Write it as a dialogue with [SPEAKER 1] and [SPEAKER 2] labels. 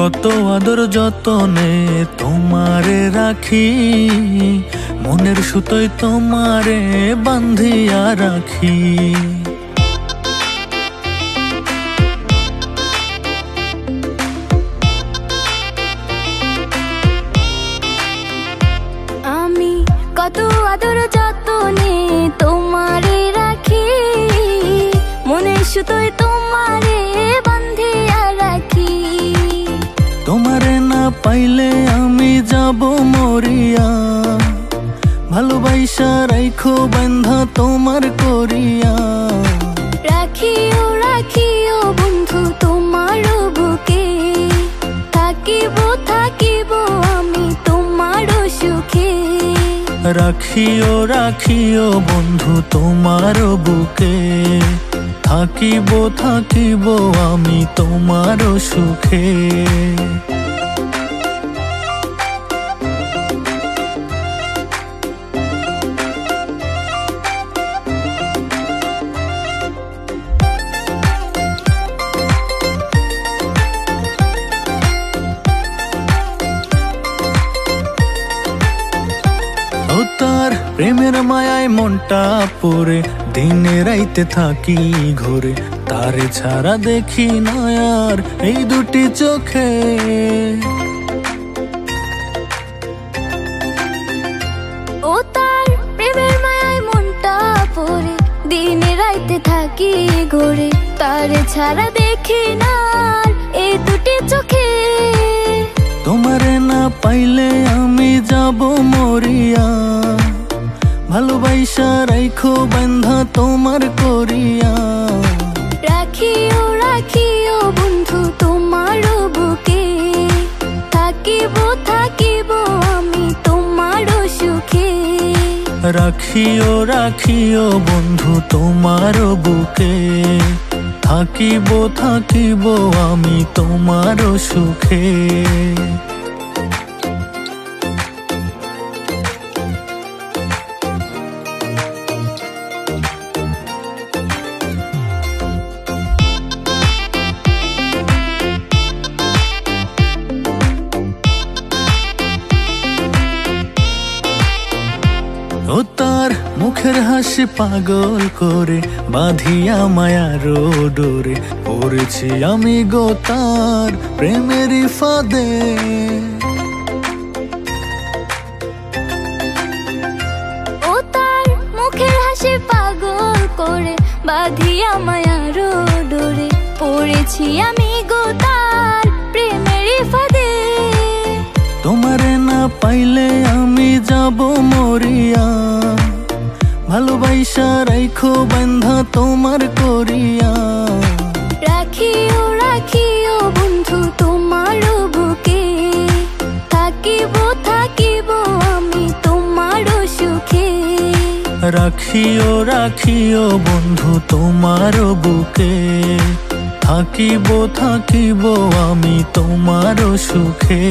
[SPEAKER 1] কত আদর যতনে তোমারে রাখি, মনের সুতোয় তোমারে বান্ধিয়া রাখি।
[SPEAKER 2] আমি কত আদর যতনে তোমারে রাখি, মনের সুতোয় তোমারে বান্ধিয়া রাখি।
[SPEAKER 1] তোমারে না পাইলে আমি যাব মরিয়া, ভালোবাসা রাইখো বান্ধা তোমার করিয়া।
[SPEAKER 2] রাখিও রাখিও বন্ধু তোমার বুকে, থাকিব থাকিব আমি তোমার সুখে।
[SPEAKER 1] রাখিও রাখিও বন্ধু তোমার বুকে, থাকিব থাকিব আমি তোমার সুখে। ও তার প্রেমের মায়ায় মনটা পড়ে, দিনে রাইতে থাকি ঘরে, তারে ছাড়া দেখি না আর এই দুটি চোখে।
[SPEAKER 2] ও তার প্রেমের মায়ায় মনটা পড়ে, দিনে রাইতে থাকি ঘরে, তারে ছাড়া দেখি না আর এই দুটি চোখে।
[SPEAKER 1] তোমারে না পাইলে আমি যাব মরিয়া, ভালোবাসা রাইখো বান্ধা তোমার করিয়া।
[SPEAKER 2] রাখিও রাখিও বন্ধু তোমার বুকে, থাকিব থাকিব আমি তোমার সুখে।
[SPEAKER 1] রাখিও রাখিও বন্ধু তোমার বুকে, থাকিব থাকিব আমি তোমার সুখে। ও তার মুখের হাসি পাগল করে, বাঁধিয়া মায়ার ডোরে, পড়েছি আমি গো তার প্রেমেরই ফাঁদে।
[SPEAKER 2] ও তার মুখের হাসি পাগল করে, বাঁধিয়া মায়ার ডোরে, পড়েছি আমি গো তার প্রেমেরই ফাঁদে।
[SPEAKER 1] তোমারে না পাইলে আমি যাব মরিয়া, ভালোবাসা রাইখো বান্ধা তোমার করিয়া।
[SPEAKER 2] রাখিও রাখিও বন্ধু তোমার বুকে, থাকিব থাকিব আমি তোমার সুখে।
[SPEAKER 1] রাখিও রাখিও বন্ধু তোমার বুকে, থাকিব থাকিব আমি তোমার সুখে।